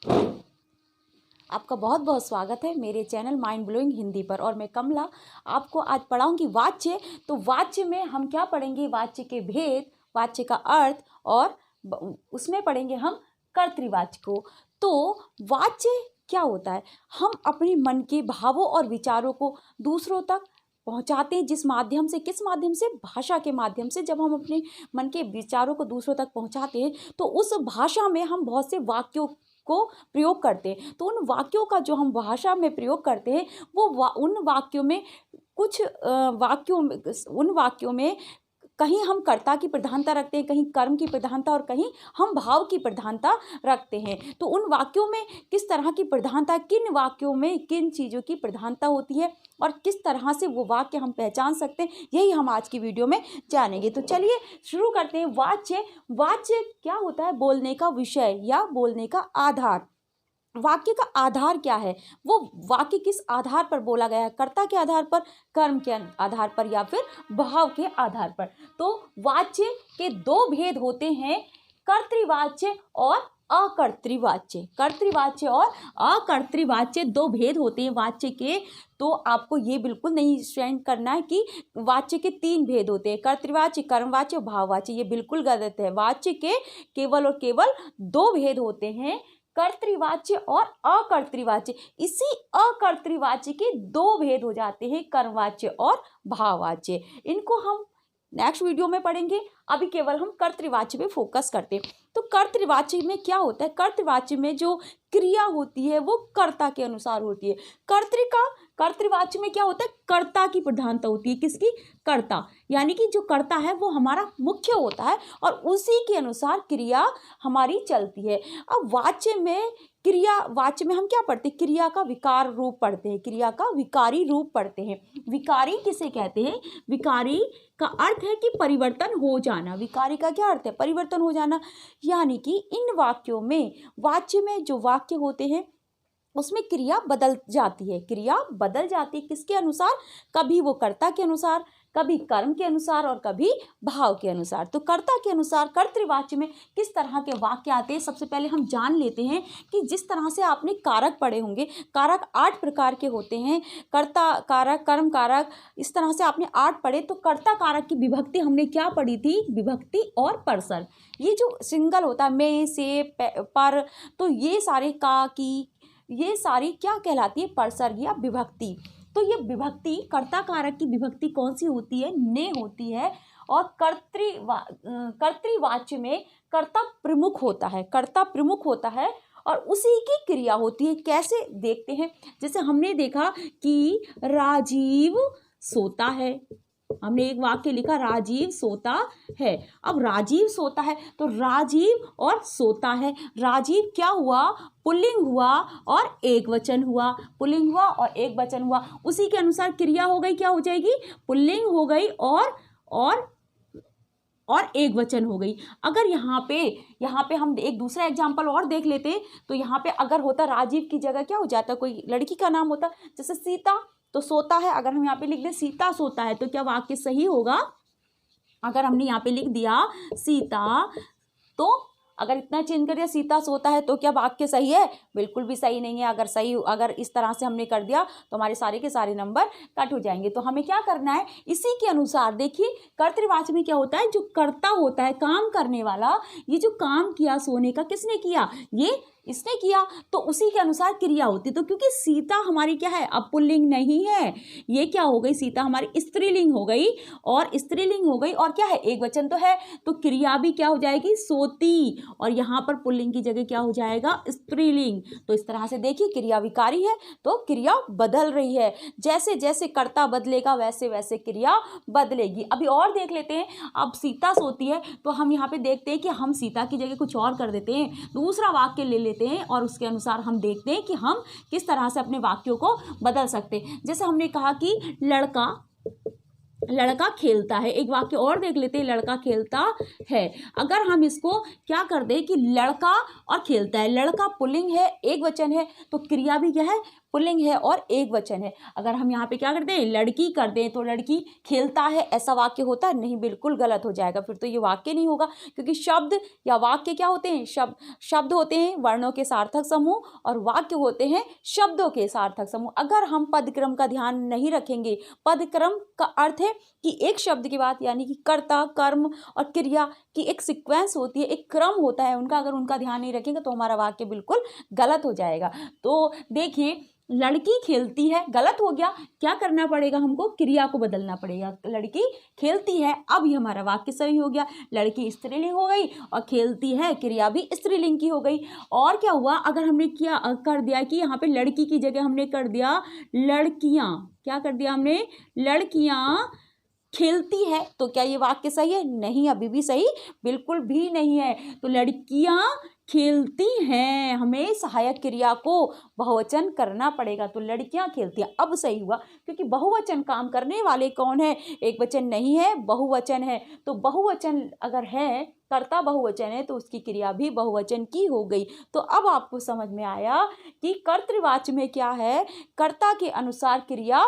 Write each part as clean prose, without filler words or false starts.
आपका बहुत बहुत स्वागत है मेरे चैनल माइंड ब्लोइंग हिंदी पर। और मैं कमला आपको आज पढ़ाऊंगी वाच्य। तो वाच्य में हम क्या पढ़ेंगे? वाच्य के भेद, वाच्य का अर्थ और उसमें पढ़ेंगे हम कर्तृवाच्य को। तो वाच्य क्या होता है? हम अपने मन के भावों और विचारों को दूसरों तक पहुंचाते हैं। जिस माध्यम से, किस माध्यम से? भाषा के माध्यम से। जब हम अपने मन के विचारों को दूसरों तक पहुंचाते हैं तो उस भाषा में हम बहुत से वाक्यों को प्रयोग करते हैं। तो उन वाक्यों का जो हम भाषा में प्रयोग करते हैं वो उन वाक्यों में उन वाक्यों में कहीं हम कर्ता की प्रधानता रखते हैं, कहीं कर्म की प्रधानता और कहीं हम भाव की प्रधानता रखते हैं। तो उन वाक्यों में किस तरह की प्रधानता, किन वाक्यों में किन चीज़ों की प्रधानता होती है और किस तरह से वो वाक्य हम पहचान सकते हैं, यही हम आज की वीडियो में जानेंगे। तो चलिए शुरू करते हैं। वाच्य, वाच्य क्या होता है? बोलने का विषय या बोलने का आधार। वाक्य का आधार क्या है? वो वाक्य किस आधार पर बोला गया है? कर्ता के आधार पर, कर्म के आधार पर या फिर भाव के आधार पर। तो वाच्य के दो भेद होते हैं, कर्तृवाच्य और अकर्तृवाच्य। कर्तृवाच्य और अकर्तृवाच्य दो भेद होते हैं वाच्य के। तो आपको ये बिल्कुल नहीं स्टैंड करना है कि वाच्य के तीन भेद होते हैं, कर्तृवाच्य, कर्मवाच्य, भाववाच्य। ये बिल्कुल गलत है। वाच्य के केवल और केवल दो भेद होते हैं, कर्तृवाच्य और अकर्तृवाच्य। इसी अकर्तृवाच्य के दो भेद हो जाते हैं, कर्मवाच्य और भाववाच्य। इनको हम नेक्स्ट वीडियो में पढ़ेंगे। अभी केवल हम कर्तृवाच्य पे फोकस करते हैं। तो कर्तृवाच्य में क्या होता है? कर्तृवाच्य में जो क्रिया होती है वो कर्ता के अनुसार होती है। कर्तृवाच्य में क्या होता है? कर्ता की प्रधानता होती है। किसकी? कर्ता, यानी कि जो कर्ता है वो हमारा मुख्य होता है और उसी के अनुसार क्रिया हमारी चलती है। अब वाच्य में वाच्य में हम क्या पढ़ते हैं? क्रिया का विकार रूप पढ़ते हैं, क्रिया का विकारी रूप पढ़ते हैं। विकारी किसे कहते हैं? विकारी का अर्थ है कि परिवर्तन हो जाना। विकारी का क्या अर्थ है? परिवर्तन हो जाना। यानी कि इन वाक्यों में, वाच्य में जो वाक्य होते हैं उसमें क्रिया बदल जाती है। क्रिया बदल जाती है किसके अनुसार? कभी वो कर्ता के अनुसार, कभी कर्म के अनुसार और कभी भाव के अनुसार। तो कर्ता के अनुसार कर्तृवाच्य में किस तरह के वाक्य आते हैं? सबसे पहले हम जान लेते हैं कि जिस तरह से आपने कारक पढ़े होंगे, कारक 8 प्रकार के होते हैं, कर्ता कारक, कर्म कारक, इस तरह से आपने 8 पढ़े। तो कर्ता कारक की विभक्ति हमने क्या पढ़ी थी? विभक्ति और परसर। ये जो सिंगल होता है, में, से, पर, तो ये सारे का, की, ये सारी क्या कहलाती है? परसर्ग या विभक्ति। तो ये विभक्ति, कर्ता कारक की विभक्ति कौन सी होती है? ने होती है। और कर्तृवाच्य में कर्ता प्रमुख होता है, कर्ता प्रमुख होता है और उसी की क्रिया होती है। कैसे देखते हैं? जैसे हमने देखा कि राजीव सोता है, हमने एक वाक्य लिखा, राजीव सोता है। अब राजीव सोता है तो राजीव और सोता है, राजीव क्या हुआ? पुल्लिंग हुआ और एक वचन हुआ, पुल्लिंग हुआ और एक वचन हुआ। उसी के अनुसार क्रिया हो गई, क्या हो जाएगी? पुल्लिंग हो गई और एक वचन हो गई। अगर यहाँ पे हम एक दूसरा एग्जाम्पल और देख लेते हैं तो यहाँ पे अगर होता राजीव की जगह क्या हो जाता? कोई लड़की का नाम होता, जैसे सीता, तो सोता है। अगर हम यहाँ पे लिख दें सीता सोता है तो क्या वाक्य सही होगा? अगर हमने यहाँ पे लिख दिया सीता, तो अगर इतना चेंज कर दिया सीता सोता है तो क्या वाक्य सही है? बिल्कुल भी सही नहीं है। अगर इस तरह से हमने कर दिया तो हमारे सारे के सारे नंबर कट हो जाएंगे। तो हमें क्या करना है? इसी के अनुसार देखिए, कर्तृवाच्य में क्या होता है? जो कर्ता होता है, काम करने वाला, ये जो काम किया सोने का, किसने किया? ये इसने किया, तो उसी के अनुसार क्रिया होती है। तो क्योंकि सीता हमारी क्या है? अब पुल्लिंग नहीं है, ये क्या हो गई? सीता हमारी स्त्रीलिंग हो गई, और स्त्रीलिंग हो गई और क्या है? एक वचन तो है, तो क्रिया भी क्या हो जाएगी? सोती। और यहाँ पर पुल्लिंग की जगह क्या हो जाएगा? स्त्रीलिंग। तो इस तरह से देखिए, क्रिया विकारी है तो क्रिया बदल रही है। जैसे जैसे कर्ता बदलेगा वैसे वैसे क्रिया बदलेगी। अभी और देख लेते हैं। अब सीता सोती है तो हम यहाँ पे देखते हैं कि हम सीता की जगह कुछ और कर देते हैं, दूसरा वाक्य ले लेते हैं और उसके अनुसार हम देखते हैं कि हम किस तरह से अपने वाक्यों को बदल सकते हैं। जैसे हमने कहा कि लड़का लड़का खेलता है। एक वाक्य और देख लेते हैं, लड़का खेलता है। अगर हम इसको क्या कर दें कि लड़का और खेलता है, लड़का पुल्लिंग है, एक वचन है, तो क्रिया भी क्या है, पुल्लिंग है और एक वचन है। अगर हम यहाँ पे क्या कर दें, लड़की कर दें, तो लड़की खेलता है, ऐसा वाक्य होता है नहीं, बिल्कुल गलत हो जाएगा, फिर तो ये वाक्य नहीं होगा। क्योंकि शब्द या वाक्य क्या होते हैं, शब्द होते हैं वर्णों के सार्थक समूह, और वाक्य होते हैं शब्दों के सार्थक समूह। अगर हम पदक्रम का ध्यान नहीं रखेंगे, पदक्रम का अर्थ है कि एक शब्द के बाद, यानी कि कर्ता, कर्म और क्रिया की एक सीक्वेंस होती है, एक क्रम होता है उनका, अगर उनका ध्यान नहीं रखेंगे तो हमारा वाक्य बिल्कुल गलत हो जाएगा। तो देखिए, लड़की खेलती है, गलत हो गया, क्या करना पड़ेगा हमको, क्रिया को बदलना पड़ेगा। लड़की खेलती है, अब ये हमारा वाक्य सही हो गया। लड़की स्त्रीलिंग हो गई और खेलती है क्रिया भी स्त्रीलिंग की हो गई। और क्या हुआ, अगर हमने क्या कर दिया कि यहाँ पे लड़की की जगह हमने कर दिया लड़कियां, क्या कर दिया हमने, लड़कियां खेलती है, तो क्या ये वाक्य सही है, नहीं, अभी भी सही बिल्कुल भी नहीं है। तो लड़कियां खेलती हैं, हमें सहायक क्रिया को बहुवचन करना पड़ेगा, तो लड़कियां खेलती हैं, अब सही हुआ। क्योंकि बहुवचन काम करने वाले कौन है, एक वचन नहीं है, बहुवचन है। तो बहुवचन अगर है, कर्ता बहुवचन है, तो उसकी क्रिया भी बहुवचन की हो गई। तो अब आपको समझ में आया कि कर्तृवाच्य में क्या है, कर्ता के अनुसार क्रिया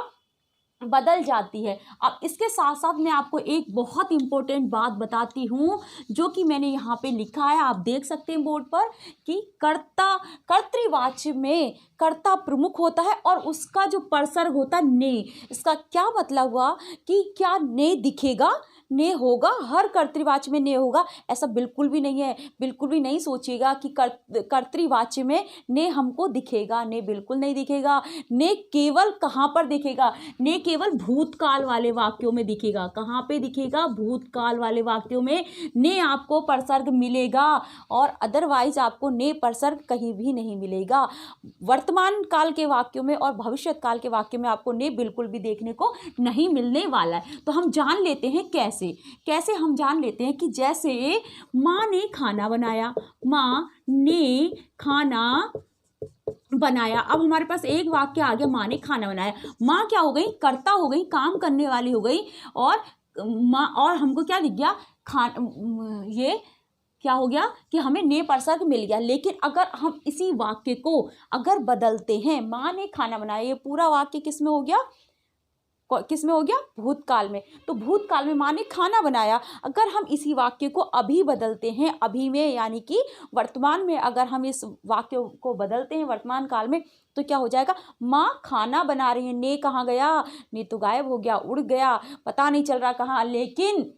बदल जाती है। अब इसके साथ साथ मैं आपको एक बहुत इंपॉर्टेंट बात बताती हूँ, जो कि मैंने यहाँ पे लिखा है, आप देख सकते हैं बोर्ड पर, कि कर्तृवाच्य में कर्ता प्रमुख होता है और उसका जो परसर्ग होता है ने। इसका क्या मतलब हुआ कि क्या ने दिखेगा, ने होगा, हर कर्तृवाच्य में ने होगा, ऐसा बिल्कुल भी नहीं है। बिल्कुल भी नहीं सोचिएगा कि कर्तृवाच्य में ने हमको दिखेगा, ने बिल्कुल नहीं दिखेगा। ने केवल कहाँ पर दिखेगा, ने केवल भूतकाल वाले वाक्यों में दिखेगा। कहाँ पे दिखेगा, भूतकाल वाले वाक्यों में ने आपको परसर्ग मिलेगा, और अदरवाइज आपको ने परसर्ग कहीं भी नहीं मिलेगा। वर्तमान काल के वाक्यों में और भविष्य काल के वाक्यों में आपको ने बिल्कुल भी देखने को नहीं मिलने वाला है। तो हम जान लेते हैं कैसे हम जान लेते हैं कि जैसे माँ ने खाना बनाया, माँ ने खाना बनाया। अब हमारे पास एक वाक्य आ गया, माँ ने खाना बनाया। माँ क्या हो गई, कर्ता हो गई, काम करने वाली हो गई, और माँ, और हमको क्या दिख गया, ये क्या हो गया कि हमें ने परसर्ग मिल गया। लेकिन अगर हम इसी वाक्य को अगर बदलते हैं, माँ ने खाना बनाया, ये पूरा वाक्य किस में हो गया, किस में हो गया, भूतकाल में। तो भूतकाल में माँ ने खाना बनाया। अगर हम इसी वाक्य को अभी बदलते हैं, अभी में यानी कि वर्तमान में अगर हम इस वाक्य को बदलते हैं वर्तमान काल में, तो क्या हो जाएगा, माँ खाना बना रही है, ने कहाँ गया, ने तो गायब हो गया, उड़ गया, पता नहीं चल रहा कहाँ। लेकिन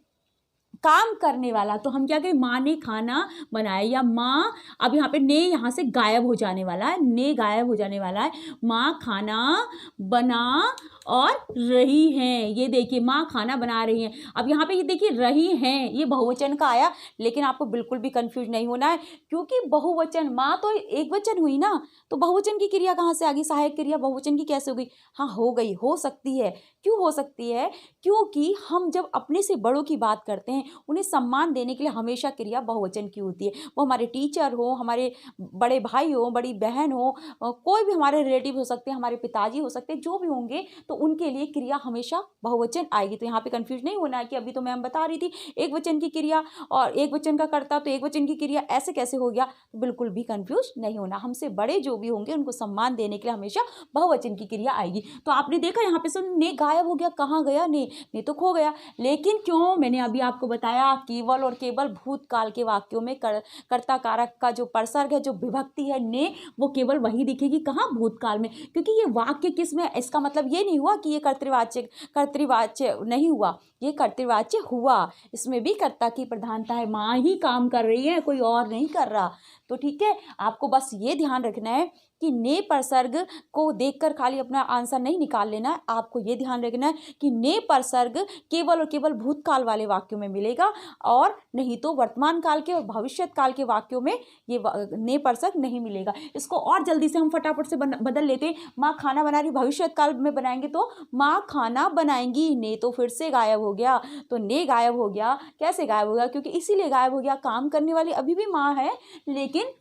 काम करने वाला, तो हम क्या करें, माँ ने खाना बनाया, या माँ, अब यहाँ पे ने यहाँ से गायब हो जाने वाला है, ने गायब हो जाने वाला है। माँ खाना बना और रही हैं, ये देखिए माँ खाना बना रही हैं। अब यहाँ पे ये देखिए रही हैं, ये बहुवचन का आया, लेकिन आपको बिल्कुल भी कंफ्यूज नहीं होना है, क्योंकि बहुवचन, माँ तो एक वचन हुई ना, तो बहुवचन की क्रिया कहाँ से आ गई, सहायक क्रिया बहुवचन की कैसे हो गई, हाँ हो गई, हो सकती है। क्यों हो सकती है, क्योंकि हम जब अपने से बड़ों की बात करते हैं, उन्हें सम्मान देने के लिए हमेशा क्रिया बहुवचन की होती है। वो हमारे टीचर हो, हमारे बड़े भाई हो, बड़ी बहन हो, कोई भी हमारे रिलेटिव हो सकते हैं, हमारे पिताजी हो सकते हैं, जो भी होंगे, तो उनके लिए क्रिया हमेशा बहुवचन आएगी। तो यहाँ पे कंफ्यूज नहीं होना है कि अभी तो मैम बता रही थी एक वचन की क्रिया और एक वचन का कर्ता, तो एक वचन की क्रिया ऐसे कैसे हो गया, तो बिल्कुल भी कंफ्यूज नहीं होना। हमसे बड़े जो भी होंगे उनको सम्मान देने के लिए हमेशा बहुवचन की क्रिया आएगी। तो आपने देखा यहाँ पे सुन, ने गायब हो गया, कहाँ गया, ने तो खो गया। लेकिन क्यों, मैंने अभी आपको बताया, केवल और केवल भूतकाल के वाक्यों में कर्ता कारक का जो परसर्ग है, जो विभक्ति है ने, वो केवल वही दिखेगी, कहाँ, भूतकाल में। क्योंकि ये वाक्य किस में, इसका मतलब ये नहीं हुआ कि ये कर्तृवाच्य नहीं हुआ, ये कर्तृवाच्य हुआ। इसमें भी कर्ता की प्रधानता है, माँ ही काम कर रही है, कोई और नहीं कर रहा। तो ठीक है, आपको बस ये ध्यान रखना है कि ने परसर्ग को देखकर खाली अपना आंसर नहीं निकाल लेना है। आपको ये ध्यान रखना है कि ने परसर्ग केवल और केवल भूतकाल वाले वाक्यों में मिलेगा, और नहीं तो वर्तमान काल के और भविष्य काल के वाक्यों में ये ने परसर्ग नहीं मिलेगा। इसको और जल्दी से हम फटाफट से बदल लेते हैं। माँ खाना बना रही, भविष्य काल में बनाएंगे तो माँ खाना बनाएंगी, ने तो फिर से गायब हो गया। तो ने गायब हो गया, कैसे गायब हो गया, क्योंकि इसीलिए गायब हो गया, काम करने वाली अभी भी माँ है, लेकिन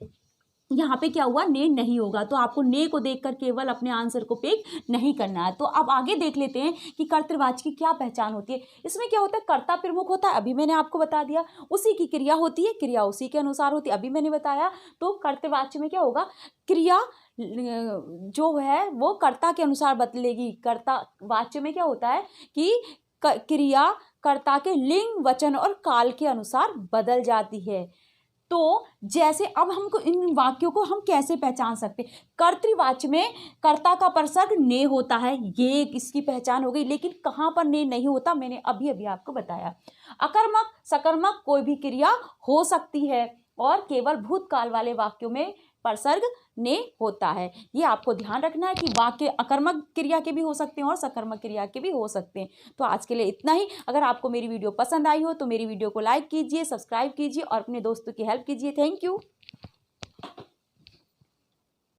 यहाँ पे क्या हुआ, ने नहीं होगा, तो आपको ने को देखकर केवल अपने आंसर को पिक नहीं करना है। तो अब आगे देख लेते हैं कि कर्तृवाच्य की क्या पहचान होती है। इसमें क्या होता है, कर्ता प्रमुख होता है, अभी मैंने आपको बता दिया। उसी की क्रिया होती है, क्रिया उसी के अनुसार होती है, अभी मैंने बताया। तो कर्तृवाच्य में क्या होगा, क्रिया जो है वो कर्ता के अनुसार बदलेगी। कर्ता वाच्य में क्या होता है कि क्रिया कर्ता के लिंग, वचन और काल के अनुसार बदल जाती है। तो जैसे अब हमको इन वाक्यों को हम कैसे पहचान सकते हैं। कर्तृवाच्य में कर्ता का परसर्ग ने होता है, ये इसकी पहचान हो गई। लेकिन कहाँ पर ने नहीं होता, मैंने अभी अभी आपको बताया। अकर्मक सकर्मक कोई भी क्रिया हो सकती है और केवल भूतकाल वाले वाक्यों में परसर्ग ने होता है। ये आपको ध्यान रखना है कि वाक्य अकर्मक क्रिया के भी हो सकते हैं और सकर्मक क्रिया के भी हो सकते हैं। तो आज के लिए इतना ही। अगर आपको मेरी वीडियो पसंद आई हो तो मेरी वीडियो को लाइक कीजिए, सब्सक्राइब कीजिए और अपने दोस्तों की हेल्प कीजिए। Thank you.